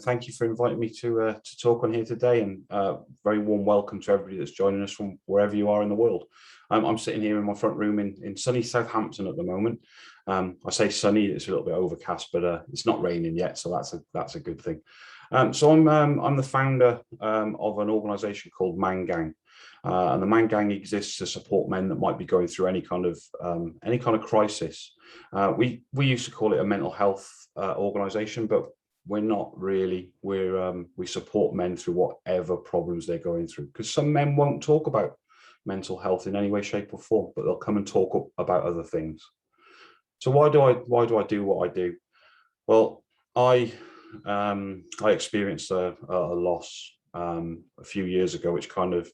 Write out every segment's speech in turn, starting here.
Thank you for inviting me to talk on here today, and very warm welcome to everybody that's joining us from wherever you are in the world. I'm sitting here in my front room in sunny Southampton at the moment. I say sunny, it's a little bit overcast, but it's not raining yet, so that's a good thing. So I'm the founder of an organisation called ManGang, and the ManGang exists to support men that might be going through any kind of crisis. We used to call it a mental health organisation, but we're not really. We support men through whatever problems they're going through, because some men won't talk about mental health in any way, shape or form, but they'll come and talk about other things. So why do I do what I do? Well, I experienced a loss a few years ago, which kind of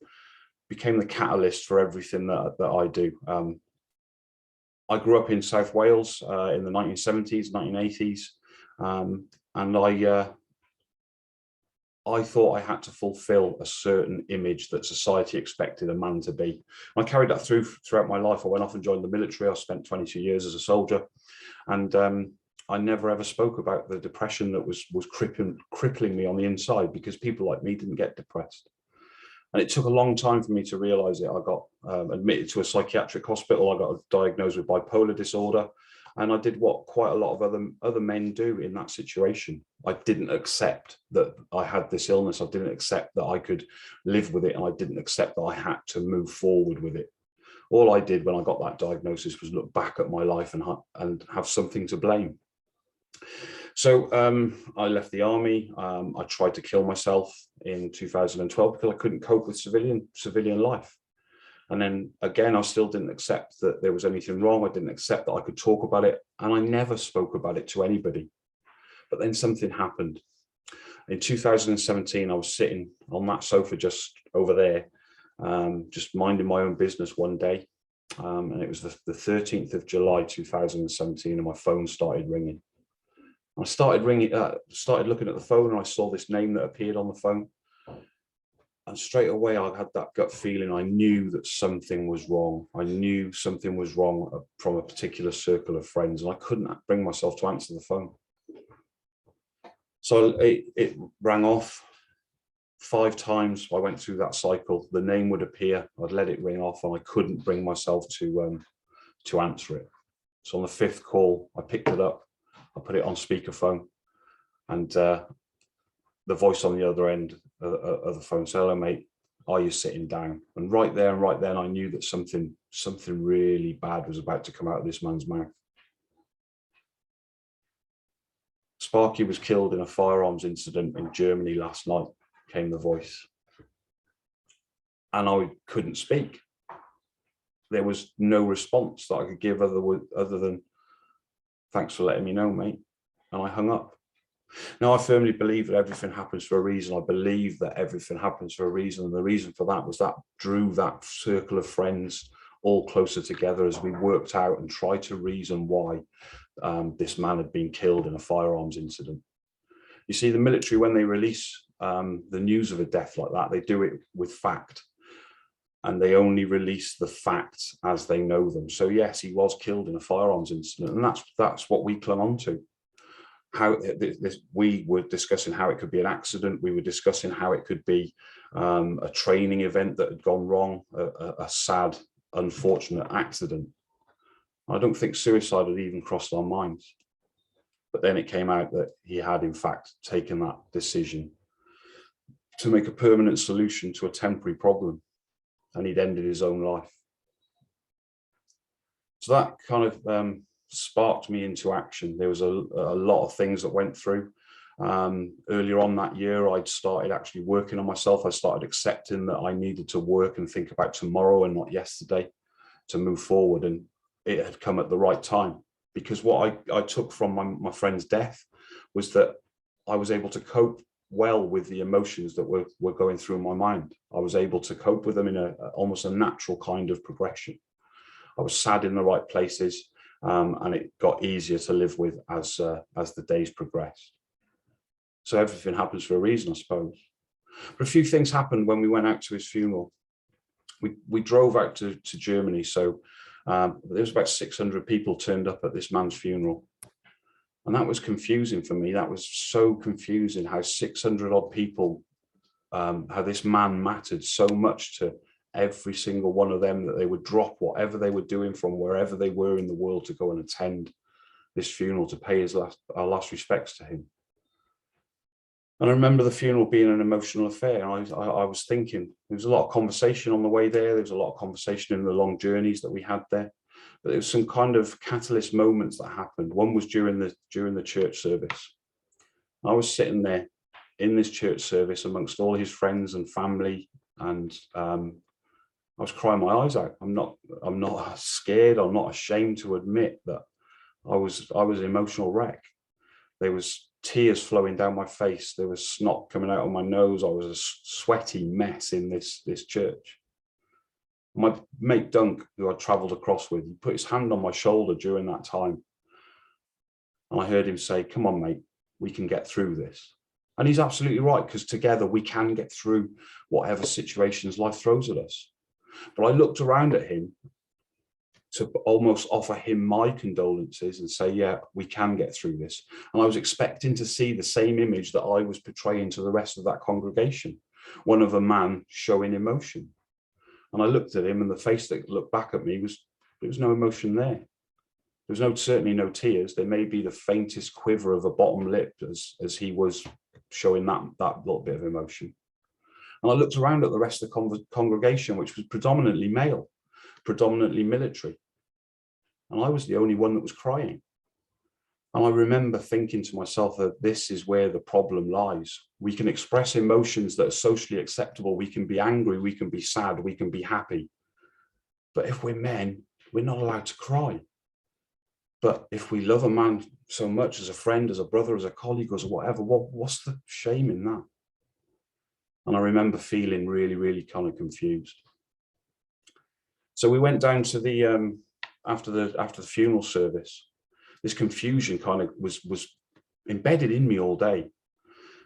became the catalyst for everything that I do. I grew up in South Wales in the 1970s, 1980s. And I thought I had to fulfill a certain image that society expected a man to be. I carried that throughout my life. I went off and joined the military. I spent 22 years as a soldier, and I never ever spoke about the depression that was crippling me on the inside, because people like me didn't get depressed. And it took a long time for me to realize it. I got admitted to a psychiatric hospital. I got diagnosed with bipolar disorder. And I did what quite a lot of other men do in that situation. I didn't accept that I had this illness. I didn't accept that I could live with it. And I didn't accept that I had to move forward with it. All I did when I got that diagnosis was look back at my life and have something to blame. So I left the army. I tried to kill myself in 2012 because I couldn't cope with civilian life. And then again, I still didn't accept that there was anything wrong. I didn't accept that I could talk about it. And I never spoke about it to anybody. But then something happened. In 2017, I was sitting on that sofa just over there, just minding my own business one day. And it was the 13th of July, 2017, and my phone started ringing. I started looking at the phone, and I saw this name that appeared on the phone. And straight away, I had that gut feeling. I knew that something was wrong. I knew something was wrong from a particular circle of friends, and I couldn't bring myself to answer the phone. So it rang off 5 times. I went through that cycle. The name would appear. I'd let it ring off, and I couldn't bring myself to answer it. So on the 5th call, I picked it up. I put it on speakerphone, and the voice on the other end of the phone said, "Hello, mate, are you sitting down?" And right there and right then, I knew that something really bad was about to come out of this man's mouth. Sparky was killed in a firearms incident in Germany last night, came the voice. And I couldn't speak. There was no response that I could give other than, "Thanks for letting me know, mate." And I hung up. Now, I firmly believe that everything happens for a reason. I believe that everything happens for a reason. And the reason for that was that drew that circle of friends all closer together as we worked out and tried to reason why this man had been killed in a firearms incident. You see, the military, when they release the news of a death like that, they do it with fact. And they only release the facts as they know them. So yes, he was killed in a firearms incident. And that's what we clung on to. We were discussing how it could be an accident. We were discussing how it could be a training event that had gone wrong, a sad, unfortunate accident. I don't think suicide had even crossed our minds. But then it came out that he had, in fact, taken that decision to make a permanent solution to a temporary problem, and he'd ended his own life. So that kind of sparked me into action. There was a lot of things that went through. Earlier on that year, I'd started actually working on myself. I started accepting that I needed to work and think about tomorrow and not yesterday to move forward. And it had come at the right time, because what I took from my friend's death was that I was able to cope well with the emotions that were going through my mind. I was able to cope with them in almost a natural kind of progression. I was sad in the right places. And it got easier to live with as the days progressed. So everything happens for a reason, I suppose. But a few things happened when we went out to his funeral. We drove out to Germany, so there was about 600 people turned up at this man's funeral. And that was confusing for me. That was so confusing, how 600 odd people, how this man mattered so much to every single one of them, that they would drop whatever they were doing from wherever they were in the world to go and attend this funeral, to pay our last respects to him. And I remember the funeral being an emotional affair. And I was thinking, there was a lot of conversation on the way there. There was a lot of conversation in the long journeys that we had there. But there was some kind of catalyst moments that happened. One was during the church service. I was sitting there in this church service amongst all his friends and family, and I was crying my eyes out. I'm not scared. I'm not ashamed to admit that I was an emotional wreck. There was tears flowing down my face. There was snot coming out of my nose. I was a sweaty mess in this church. My mate Dunk, who I travelled across with, he put his hand on my shoulder during that time. And I heard him say, "Come on, mate, we can get through this." And he's absolutely right, because together we can get through whatever situations life throws at us. But I looked around at him to almost offer him my condolences and say, yeah, we can get through this. And I was expecting to see the same image that I was portraying to the rest of that congregation, one of a man showing emotion. And I looked at him, and the face that looked back at me there was no emotion there. There was certainly no tears. There may be the faintest quiver of a bottom lip as he was showing that little bit of emotion. And I looked around at the rest of the congregation, which was predominantly male, predominantly military. And I was the only one that was crying. And I remember thinking to myself that this is where the problem lies. We can express emotions that are socially acceptable. We can be angry, we can be sad, we can be happy. But if we're men, we're not allowed to cry. But if we love a man so much, as a friend, as a brother, as a colleague, as whatever, what's the shame in that? And I remember feeling really, really kind of confused. So we went down to the after the funeral service. This confusion kind of was embedded in me all day.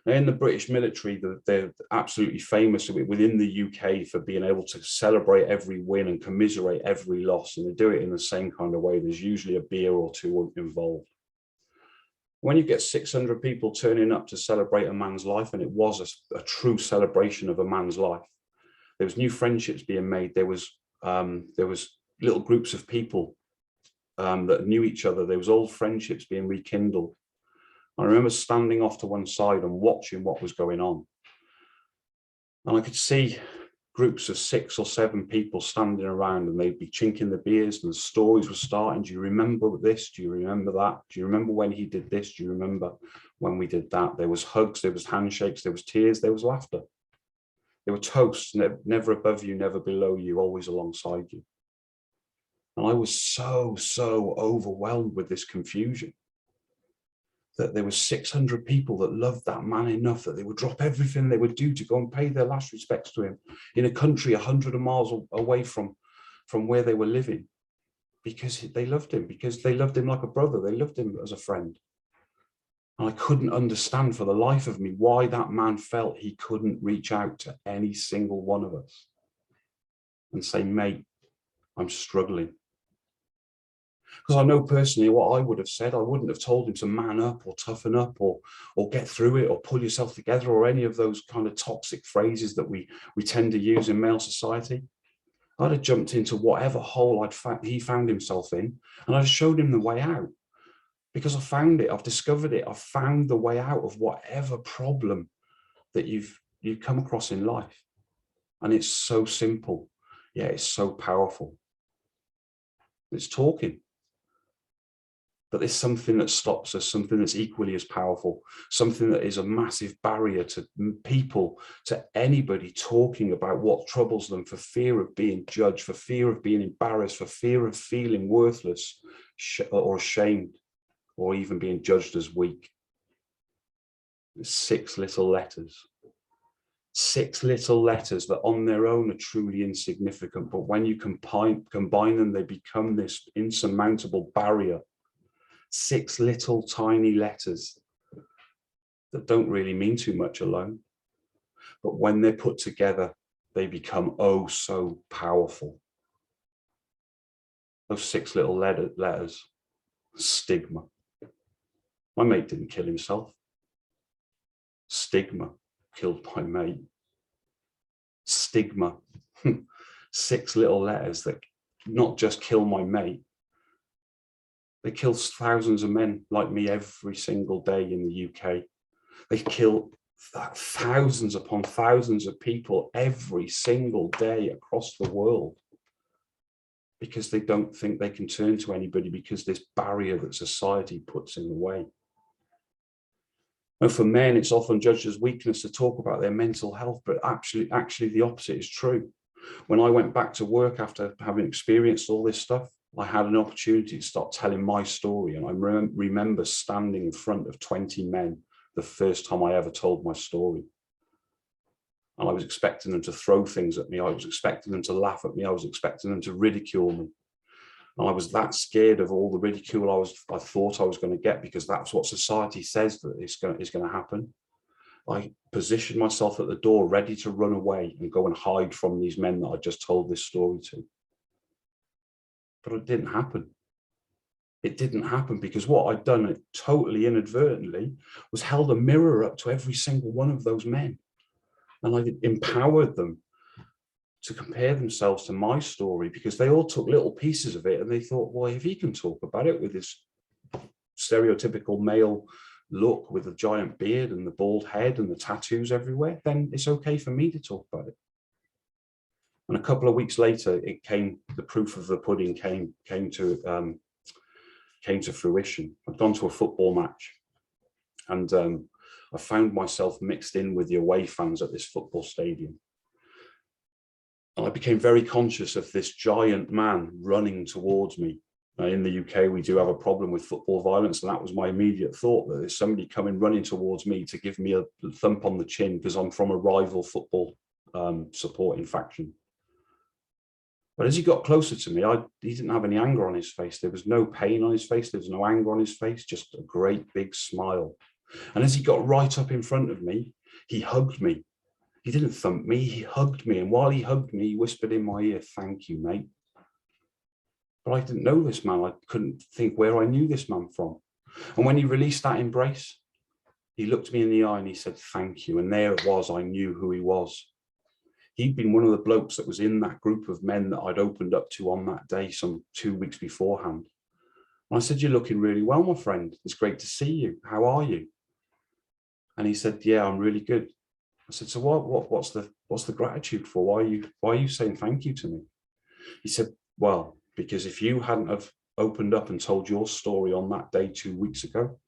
Now, in the British military, they're absolutely famous within the UK for being able to celebrate every win and commiserate every loss, and they do it in the same kind of way. There's usually a beer or two involved. When you get 600 people turning up to celebrate a man's life, and it was a true celebration of a man's life, there was new friendships being made. There was little groups of people that knew each other. There was old friendships being rekindled. I remember standing off to one side and watching what was going on. And I could see groups of 6 or 7 people standing around, and they'd be chinking the beers, and the stories were starting. Do you remember this? Do you remember that? Do you remember when he did this? Do you remember when we did that? There was hugs, there was handshakes, there was tears, there was laughter. There were toasts, never above you, never below you, always alongside you. And I was so overwhelmed with this confusion, that there were 600 people that loved that man enough that they would drop everything they would do to go and pay their last respects to him in a country 100 miles away from where they were living, because they loved him, because they loved him like a brother. They loved him as a friend. And I couldn't understand for the life of me why that man felt he couldn't reach out to any single one of us and say, mate, I'm struggling. Because I know personally what I would have said. I wouldn't have told him to man up or toughen up or get through it or pull yourself together or any of those kind of toxic phrases that we tend to use in male society. I'd have jumped into whatever hole he found himself in, and I'd showed him the way out, because I found it. I've discovered it. I've found the way out of whatever problem that you've come across in life. And it's so simple. Yeah, it's so powerful. It's talking. But there's something that stops us, something that's equally as powerful, something that is a massive barrier to people, to anybody talking about what troubles them, for fear of being judged, for fear of being embarrassed, for fear of feeling worthless or ashamed, or even being judged as weak. There's 6 little letters. 6 little letters that on their own are truly insignificant, but when you combine them, they become this insurmountable barrier. 6 little tiny letters that don't really mean too much alone, but when they're put together, they become oh so powerful. Those 6 little letters: stigma. My mate didn't kill himself. Stigma killed my mate. Stigma. 6 little letters that not just kill my mate, they kill thousands of men like me every single day in the UK. They kill thousands upon thousands of people every single day across the world because they don't think they can turn to anybody because this barrier that society puts in the way. And for men, it's often judged as weakness to talk about their mental health, but actually the opposite is true. When I went back to work after having experienced all this stuff, I had an opportunity to start telling my story. And I remember standing in front of 20 men the first time I ever told my story. And I was expecting them to throw things at me. I was expecting them to laugh at me. I was expecting them to ridicule me. And I was that scared of all the ridicule I thought I was going to get, because that's what society says that is going to happen. I positioned myself at the door, ready to run away and go and hide from these men that I just told this story to. But it didn't happen. It didn't happen because what I'd done totally inadvertently was held a mirror up to every single one of those men. And I empowered them to compare themselves to my story, because they all took little pieces of it and they thought, well, if he can talk about it with his stereotypical male look with a giant beard and the bald head and the tattoos everywhere, then it's okay for me to talk about it. And a couple of weeks later, the proof of the pudding came to fruition. I'd gone to a football match, and I found myself mixed in with the away fans at this football stadium. And I became very conscious of this giant man running towards me. In the UK, we do have a problem with football violence, and that was my immediate thought, that there's somebody coming running towards me to give me a thump on the chin because I'm from a rival football supporting faction. But as he got closer to me, he didn't have any anger on his face. There was no pain on his face. There was no anger on his face, just a great big smile. And as he got right up in front of me, he hugged me. He didn't thump me, he hugged me. And while he hugged me, he whispered in my ear, "Thank you, mate." But I didn't know this man. I couldn't think where I knew this man from. And when he released that embrace, he looked me in the eye and he said, "Thank you." And there it was, I knew who he was. He'd been one of the blokes that was in that group of men that I'd opened up to on that day, some 2 weeks beforehand. And I said, "You're looking really well, my friend. It's great to see you. How are you?" And he said, "Yeah, I'm really good." I said, "So what's the gratitude for? Why are you saying thank you to me?" He said, "Well, because if you hadn't have opened up and told your story on that day 2 weeks ago,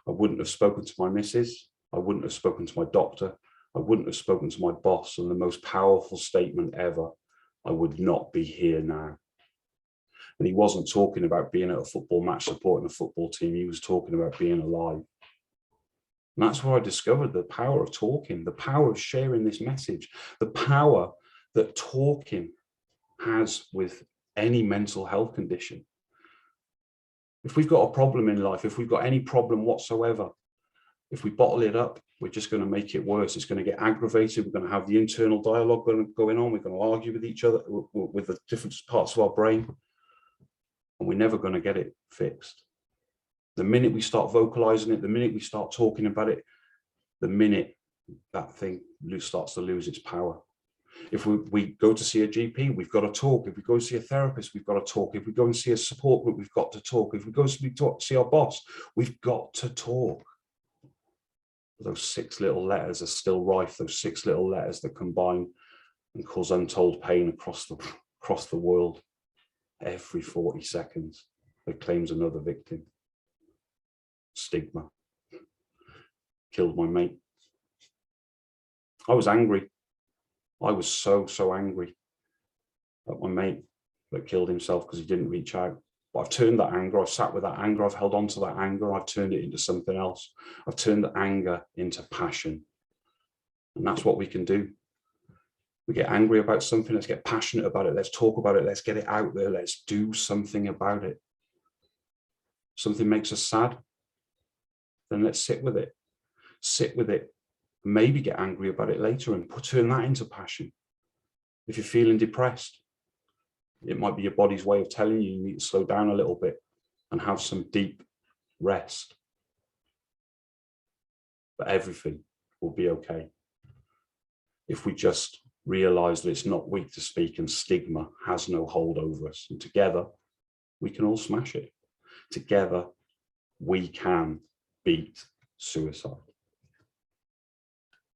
I wouldn't have spoken to my missus. I wouldn't have spoken to my doctor. I wouldn't have spoken to my boss. And the most powerful statement ever, I would not be here now." And he wasn't talking about being at a football match supporting a football team. He was talking about being alive. And that's where I discovered the power of talking, the power of sharing this message, the power that talking has with any mental health condition. If we've got a problem in life, if we've got any problem whatsoever, if we bottle it up, we're just going to make it worse. It's going to get aggravated. We're going to have the internal dialogue going on. We're going to argue with each other, with the different parts of our brain, and we're never going to get it fixed. The minute we start vocalizing it, the minute we start talking about it, the minute that thing starts to lose its power. If we go to see a GP, we've got to talk. If we go see a therapist, we've got to talk. If we go and see a support group, we've got to talk. If we go see our boss, we've got to talk. Those 6 little letters are still rife, those 6 little letters that combine and cause untold pain across the world. Every 40 seconds, it claims another victim. Stigma. Killed my mate. I was angry. I was so angry at my mate that killed himself because he didn't reach out. But I've turned that anger, I've sat with that anger, I've held on to that anger, I've turned it into something else. I've turned the anger into passion. And that's what we can do. We get angry about something, let's get passionate about it, let's talk about it, let's get it out there, let's do something about it. Something makes us sad, then let's sit with it. Sit with it, maybe get angry about it later and turn that into passion. If you're feeling depressed, it might be your body's way of telling you you need to slow down a little bit and have some deep rest. but everything will be okay. If we just realize that it's not weak to speak and stigma has no hold over us, and together we can all smash it. Together we can beat suicide.